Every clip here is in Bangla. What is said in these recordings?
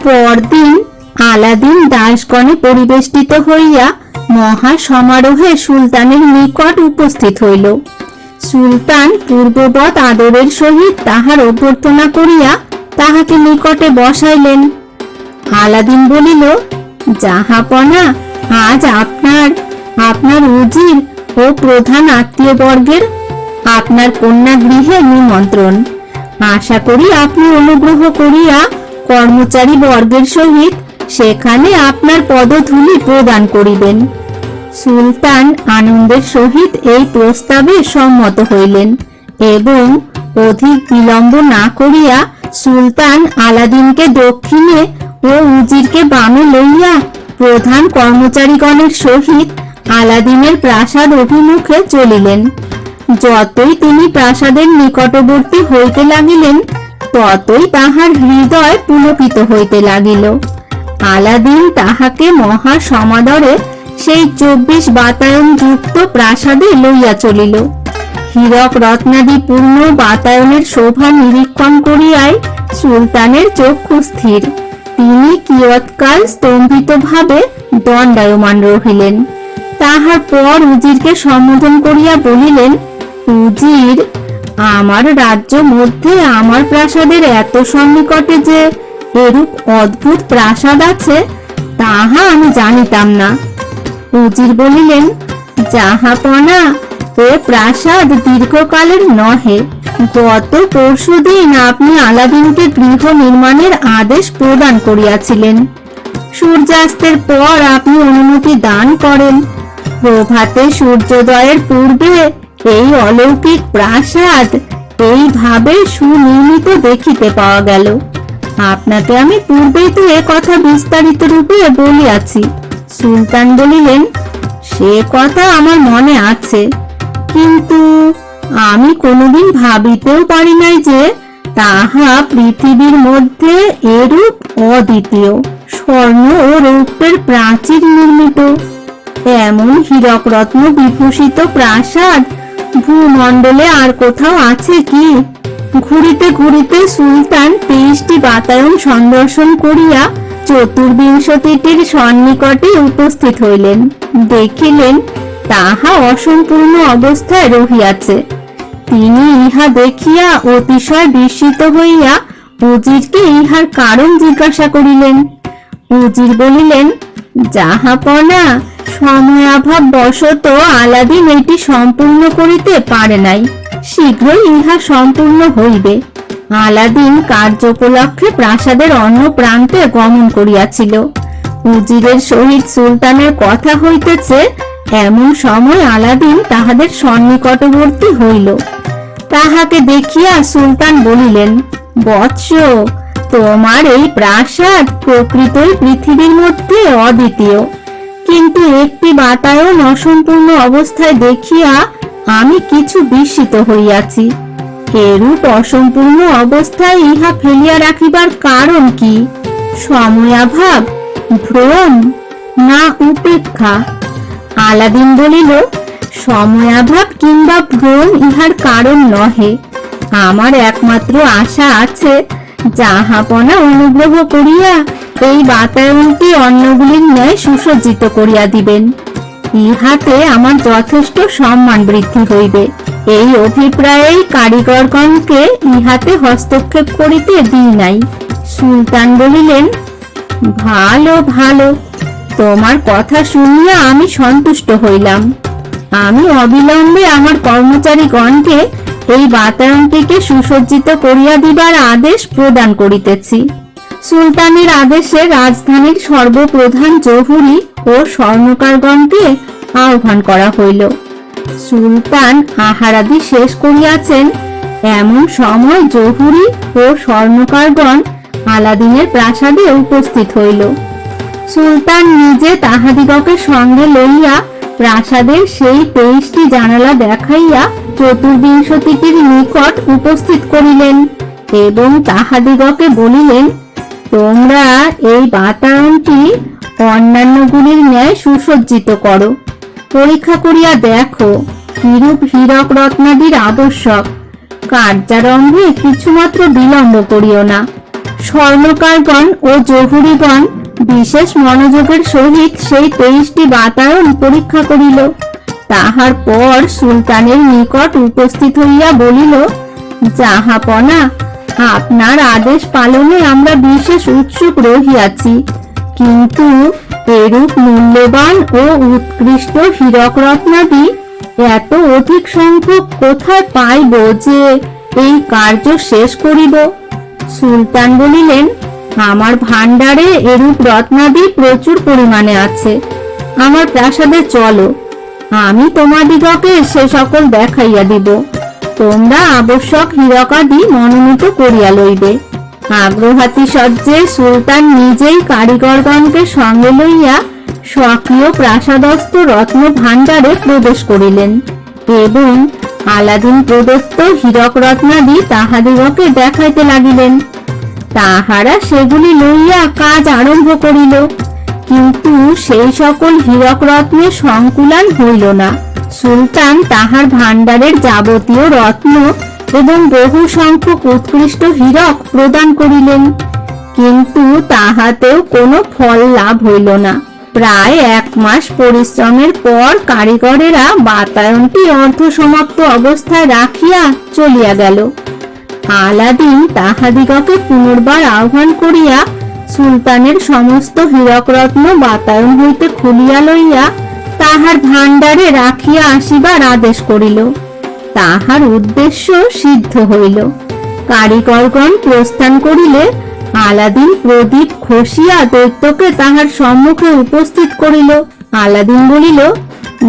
পরদিন আলাদিন দাসগণে পরিবেষ্টিত হইয়া মহা সমারোহে সুলতানের নিকট উপস্থিত হইল। সুলতান পূর্ববৎ আদরের সহিত তাহার অভ্যর্থনা করিয়া তাহাকে নিকটে বসাইলেন। আলাদিন বলিল, জাহাপনা, আজ আপনার উজির ও প্রধান আত্মীয় বর্গের আপনার কন্যা গৃহে নিমন্ত্রণ। আশা করি আপনি অনুগ্রহ করিয়া কর্মচারী বর্গের সহিত সেখানে আপনার পদধূলি প্রদান করিবেন। সুলতান আনন্দের সহিত এই প্রস্তাবে সম্মত হইলেন এবং অধিক বিলম্ব না করিয়া সুলতান আলাদিনকে দক্ষিণে ও উজিরকে বামে লইয়া প্রধান কর্মচারীগণের সহিত আলাদিনের প্রাসাদ অভিমুখে চলিলেন। যতই তিনি প্রাসাদের নিকটবর্তী হইতে লাগিলেন, ততই তাহার হৃদয় পুলকিত হইতে লাগিল। আলাদিন তাহাকে মহা সমাদরে সেই 24 বাতায়ন যুক্ত প্রাসাদে লইয়া চলিল। হীরক রত্নাদি পূর্ণ বাতায়নের শোভা নিরীক্ষণ করিয়াই সুলতানের চক্ষু স্থির। তিনি কিয়ৎকাল স্তম্ভিত ভাবে দণ্ডায়মান রহিলেন। তাহার পর উজিরকে সম্বোধন করিয়া বলিলেন, উজির, আমার রাজ্য মধ্যে আমার প্রাসাদের এত সন্নিকটে যে এরূপ অদ্ভুত প্রাসাদ আছে, তাহা আমি জানিতাম না। উজির বলিলেন, জাহাপনা, এ প্রাসাদ দীর্ঘকালের নহে। গত পরশুদিন আপনি আলাদিনকে গৃহ নির্মাণের আদেশ প্রদান করিয়াছিলেন। সূর্যাস্তের পর আপনি অনুমতি দান করেন। প্রভাতে সূর্যোদয়ের পূর্বে এই অলৌকিক প্রাসাদ এইভাবে সুনির্মিত দেখিতে পাওয়া গেল। আপনাকে আমি পূর্বেই তো এ কথা বিস্তারিত রূপে বলিয়াছি। সুলতান বলিলেন, সে কথা আমার মনে আছে, কিন্তু আমি কোনোদিন ভাবিতেও পারি নাই যে তাহা পৃথিবীর মধ্যে এরূপ অদ্বিতীয় স্বর্ণ ও রৌপ্যের প্রাচীর নির্মিত এমন হীরক রত্ন বিভূষিত প্রাসাদ ভূমণ্ডলে আর কোথাও আছে কি? ঘুরিতে ঘুরিতে সুলতান 23টি বাতায়ন সন্দর্শন করিয়া 24টির সন্নিকটে উপস্থিত হইলেন। দেখিলেন তাহা অসম্পূর্ণ অবস্থায় রহিয়াছে। তিনি ইহা দেখিয়া অতিশয় বিস্মিত হইয়া উজিরকে ইহার কারণ জিজ্ঞাসা করিলেন। উজির বলিলেন, জাহাপনা, সময়াভাব বশত আলাদিন এটি সম্পূর্ণ করিতে পারে নাই। শীঘ্রই ইহা সম্পূর্ণ হইবে। আলাদিন কার্যোপলক্ষে প্রাসাদের অন্য প্রান্তে গমন করিয়াছিল। উজিরের সহিত সুলতানের কথা হইতেছে, এমন সময় আলাদিন তাহাদের সন্নিকটবর্তী হইল। তাহাকে দেখিয়া সুলতান বলিলেন, বৎস, তোমার এই প্রাসাদ প্রকৃতই পৃথিবীর মধ্যে অদ্বিতীয়, কিন্তু একটি বাতায়ন অসম্পূর্ণ অবস্থায় দেখিয়া আমি কিছু বিস্মিত হইয়াছি। এরূপ অসম্পূর্ণ অবস্থায় ইহা ফেলিয়া রাখিবার কারণ কি? সময়াভাব, ভ্রম না উপেক্ষা? আলাদিন বলিল, সময়াভাব কিংবা ভ্রম ইহার কারণ নহে। আমার একমাত্র আশা আছে, জাহাপনা অনুগ্রহ করিয়া এই বাতায়নটি অন্যগুলির ন্যায় সুসজ্জিত করিয়া দিবেন। ইহাতে আমার যথেষ্ট সম্মান বৃদ্ধি হইবে। এই অভিপ্রায়েই কারিগরগণকে ইহাতে হস্তক্ষেপ করিতে দিই নাই। সুলতান বলিলেন, ভালো ভালো, তোমার কথা শুনিয়া আমি সন্তুষ্ট হইলাম। আমি অবিলম্বে আমার কর্মচারীগণকে এই বাতায়নটিকে সুসজ্জিত করিয়া দিবার আদেশ প্রদান করিতেছি। সুলতানের আদেশে রাজধানীর সর্বপ্রধান জহুরি ও স্বর্ণকারগণকে আহ্বান করা হইল। সুলতান আহারাদি শেষ করিয়াছেন, এমন সময় জহুরি ও স্বর্ণকারগণ আলাদিনের প্রাসাদে উপস্থিত হইল। সুলতান নিজে তাহাদিগকে সঙ্গে লইয়া প্রাসাদের সেই 23টি জানালা দেখাইয়া 24টির নিকট উপস্থিত করিলেন এবং তাহাদিগকে বলিলেন, তোমরা এই বাতায়নটি অন্যান্যগুলির ন্যায় সুসজ্জিত করো। পরীক্ষা করিয়া দেখো কিরূপ হীরক রত্নাদির আবশ্যক। কার্যারম্ভে কিছুমাত্র বিলম্ব করিও না। স্বর্ণকারগণ ও জহুরীগণ বিশেষ মনোযোগের সহিত সেই 23টি বাতায়ন পরীক্ষা করিল। তাহার পর সুলতানের নিকট উপস্থিত হইয়া বলিল, জাহাপনা, আপনার আদেশ পালনে আমরা বিশেষ উৎসুক রহিয়াছি, কিন্তু এরূপ মূল্যবান ও উৎকৃষ্ট হীরক রত্নাদি এত অধিক সংখ্যক কোথায় পাইব যে এই কার্য শেষ করিব? সুলতান বলিলেন, আমার ভাণ্ডারে এরূপ রত্নাদি প্রচুর পরিমাণে আছে। আমার প্রাসাদে চলো, আমি তোমাদিগকে সে সকল দেখাইয়া দিব। তোমরা আবশ্যক হীরকাদি মনোনীত করিয়া লইবে। আগ্রহাতিশয্যে সুলতান নিজেই কারিগরগণকে সঙ্গে লইয়া স্বকীয় প্রাসাদস্থ রত্ন ভাণ্ডারে প্রবেশ করিলেন এবং আলাদিন প্রদত্ত হীরক রত্নাদি তাহাদিগকে দেখাইতে লাগিলেন। তাহারা সেগুলি লইয়া কাজ আরম্ভ করিল, কিন্তু সেই সকল হীরক রত্নের সংকুলান হইল না। সুলতান তাহার ভাণ্ডারের যাবতীয় রত্ন এবং বহু সংখ্যক উৎকৃষ্ট হীরক প্রদান করিলেন, কিন্তু তাহাতেও কোনো ফল লাভ হইল না। প্রায় 1 মাস পরিশ্রমের পর কারিগরেরা বাতায়নটি অর্ধসমাপ্ত অবস্থায় রাখিয়া চলিয়া গেল। আলাদিন তাহাদিগকে পুনর্বার আহ্বান করিয়া সুলতানের সমস্ত হীরক রত্ন বাতায়ন হইতে খুলিয়া লইয়া তাহার ভাণ্ডারে রাখিয়া আসিবার আদেশ করিল। তাহার উদ্দেশ্য সিদ্ধ হইল। কারিগরগণ প্রস্থান করিলে আলাদিন প্রদীপ খসিয়া দৈত্যকে তাহার সম্মুখে উপস্থিত করিল। আলাদিন বলিল,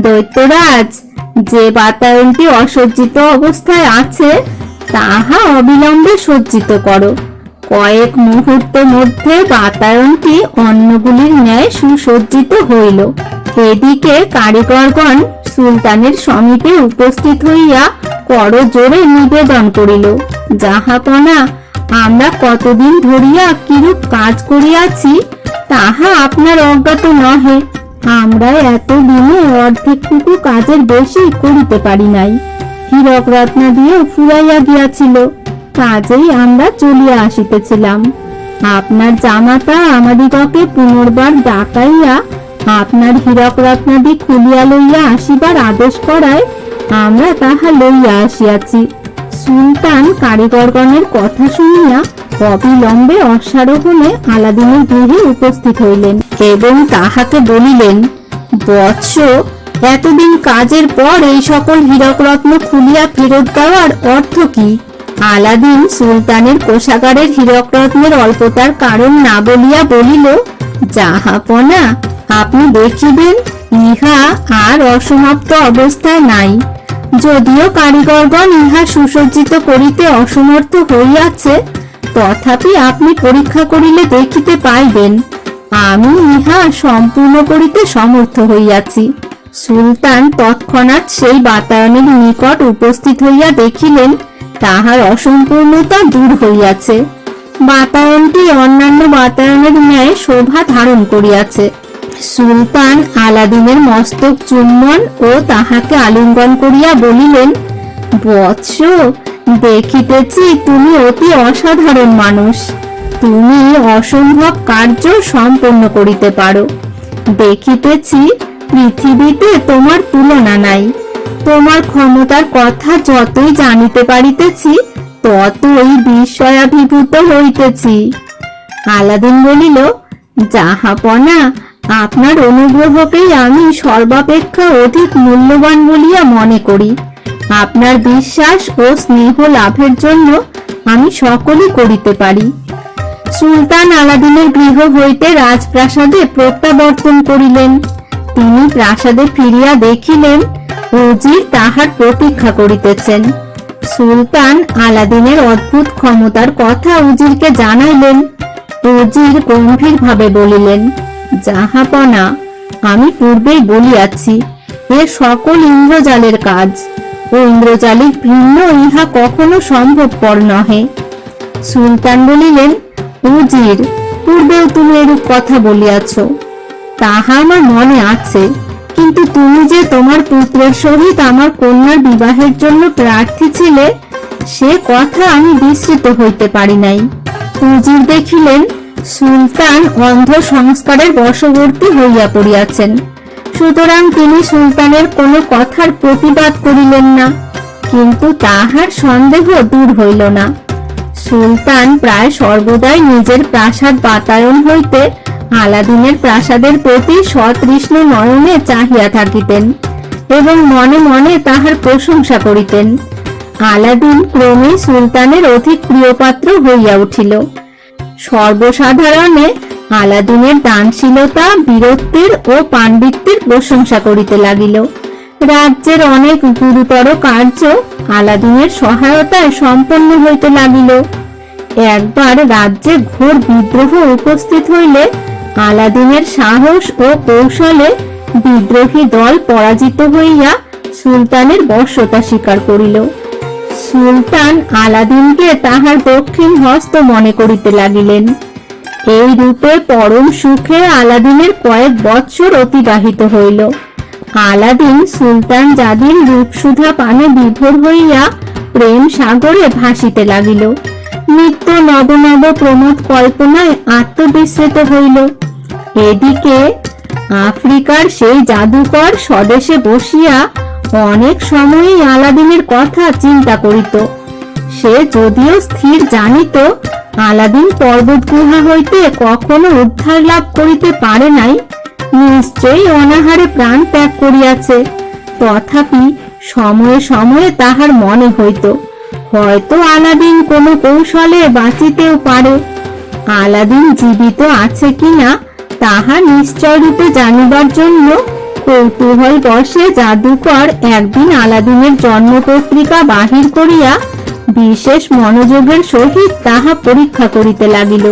দৈত্যরাজ, যে বাতায়নটি অসজ্জিত অবস্থায় আছে তাহা অবিলম্বে সজ্জিত করো। কয়েক মুহূর্ত মধ্যে বাতায়নটি অন্যগুলির ন্যায় সুসজ্জিত হইল। এদিকে কারিগরগণ সুলতানের সমীপে উপস্থিত হইয়া করজোড়ে নিবেদন করিল, জাহাপনা, আমরা কতদিন ধরিয়া কিরূপ কাজ করিয়াছি তাহা আপনার অজ্ঞাত নহে। আমরা এতদিনে অর্ধেকটুকু কাজের বেশি করিতে পারি নাই। হীরক রত্না দিয়ে ফুরাইয়া গিয়াছিল, কাজেই আমরা চলিয়া আসিতেছিলাম। আপনার জামাতা আমাদিগকে পুনর্বার ডাকাইয়া আপনার হীরক রত্নাদি খুলিয়া লইয়া আসিবার আদেশ করায় আমরা তাহা লইয়া আসিয়াছি। সুলতান কারিগরগণের কথা শুনিয়া অবিলম্বে অশ্বারোহণে আলাদিনের গৃহে উপস্থিত হইলেন এবং তাহাকে বলিলেন, বৎস, এতদিন কাজের পর এই সকল হীরক রত্ন খুলিয়া ফেরত দেওয়ার অর্থ কি? আলাদিন সুলতানের কোষাগারের হীরক রত্নের অল্পতার কারণ না বলিয়া বলিল, জাহাপনা, আপনি দেখিবেন ইহা আর অসমাপ্ত অবস্থায় নাই। যদিও কারিগরগণ ইহা সুসজ্জিত করিতে অসমর্থ হইয়াছে, তথাপি আপনি পরীক্ষা করিলে দেখিতে পাইবেন আমি ইহা সম্পূর্ণ করিতে সমর্থ হইয়াছি। সুলতান তৎক্ষণাৎ সেই বাতায়নের নিকট উপস্থিত হইয়া দেখিলেন তাহার অসম্পূর্ণতা দূর হইয়াছে। বাতায়নটি অন্যান্য বাতায়নের ন্যায় শোভা ধারণ করিয়াছে। সুলতান আলাদিনের মস্তক চুম্বন ও তাহাকে আলিঙ্গন করিয়া বলিলেন, বৎস, দেখিতেছি তুমি অতি অসাধারণ মানুষ। তুমি অসম্ভব কার্য সম্পন্ন করিতে পারো। দেখিতেছি পৃথিবীতে তোমার তুলনা নাই। তোমার ক্ষমতার কথা যতই জানিতে পারিতেছি ততই বিস্ময়াভিভূত হইতেছি। আলাদিন বলিল, জাহাপনা, আপনার অনুগ্রহকেই আমি সর্বাপেক্ষা অধিক মূল্যবান বলিয়া মনে করি। আপনার বিশ্বাস ও স্নেহ লাভের জন্য আমি সকলই করিতে পারি। সুলতান আলাদিনের গৃহ হইতে রাজপ্রাসাদে প্রত্যাবর্তন করিলেন। তিনি প্রাসাদে ফিরিয়া দেখিলেন উজির তাহার প্রতীক্ষা করিতেছেন। সুলতান আলাদিনের অদ্ভুত ক্ষমতার কথা উজিরকে জানাইলেন। উজির গম্ভীরভাবে বলিলেন, জাহাপনা, আমি পূর্বেই বলিয়াছি, এ সকল ইন্দ্রজালের কাজ। ইন্দ্রজালিক ভিন্ন ইহা কখনো সম্ভবপর নহে। সুলতান বলিলেন, উজির, পূর্বেও তুমি এরূপ কথা বলিয়াছ, তাহা আমার মনে আছে, কিন্তু তুমি যে তোমার পুত্রের সহিত আমার কন্যার বিবাহের জন্য প্রার্থী ছিলে সে কথা আমি বিস্মৃত হইতে পারি নাই। উজির দেখিলেন সুলতান অন্ধ সংস্কারের বশবর্তী হইয়া পড়িয়াছেন। সুতরাং তিনি সুলতানের কোনো কথার প্রতিবাদ করিলেন না, কিন্তু তাহার সন্দেহ দূর হইল না। সুলতান প্রায় সর্বদাই নিজের প্রাসাদ বাতায়ন হইতে আলাদিনের প্রাসাদের প্রতি সতৃষ্ণ নয়নে চাহিয়া থাকিতেন এবং মনে মনে তাহার প্রশংসা করিতেন। আলাদিন ক্রমেই সুলতানের অধিক প্রিয়পাত্র হইয়া উঠিল। সর্বসাধারণে আলাদিনের দানশীলতা, বীরত্বের ও পাণ্ডিত্যের প্রশংসা করিতে লাগিল। রাজ্যের অনেক গুরুতর কার্য আলাদিনের সহায়তায় সম্পন্ন হইতে লাগিল। একবার রাজ্যে ঘোর বিদ্রোহ উপস্থিত হইলে আলাদিনের সাহস ও কৌশলে বিদ্রোহী দল পরাজিত হইয়া সুলতানের বশ্যতা স্বীকার করিল। সুলতান আলাদিনকে তাহার দক্ষিণ হস্ত মনে করিতে লাগিলেন। এই রূপে পরম সুখে আলাদিনের কয়েক বৎসর অতিবাহিত হইল। আলাদিন সুলতান জাদির রূপসুধা পানে বিভোর হইয়া প্রেম সাগরে ভাসিতে লাগিল। নিত্য নব নব প্রমোদ কল্পনায় আত্মবিস্মৃত হইল। এদিকে আফ্রিকার সেই জাদুকর স্বদেশে বসিয়া অনেক সময়ই আলাদিনের কথা চিন্তা করিত। সে যদিও স্থির জানিত আলাদিন পর্বত গুহা হইতে কখনো উদ্ধার লাভ করিতে পারে নাই, নিশ্চয়ই অনাহারে প্রাণ ত্যাগ করিয়াছে, তথাপি সময়ে সময়ে তাহার মনে হইত হয়তো আলাদিন কোনো কৌশলে বাঁচিতেও পারে। আলাদিন জীবিত আছে কিনা তাহা নিশ্চয় রূপে জানিবার জন্য কৌতূহল বশে জাদুকর একদিন আলাদিনের জন্মপত্রিকা বাহির করিয়া বিশেষ মনোযোগের সহিত তাহা পরীক্ষা করিতে লাগিল।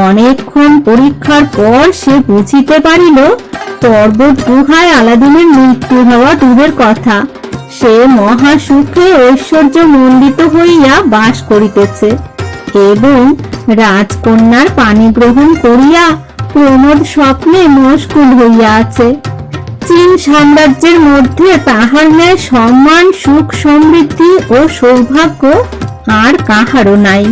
অনেকক্ষণ পরীক্ষার পর সে বুঝিতে পারিল পর্বত গুহায় আলাদিনের মৃত্যু হওয়া দূরের কথা, সে মহা সুখে ঐশ্বর্য মণ্ডিত হইয়া বাস করিতেছে এবং রাজকন্যার পানি গ্রহণ করিয়া প্রমোদ স্বপ্নে মশগুল হইয়া আছে। চীন সাম্রাজ্যের মধ্যে তাহার ন্যায় সম্মান, সুখ, সমৃদ্ধি ও সৌভাগ্য আর কাহারও নাই।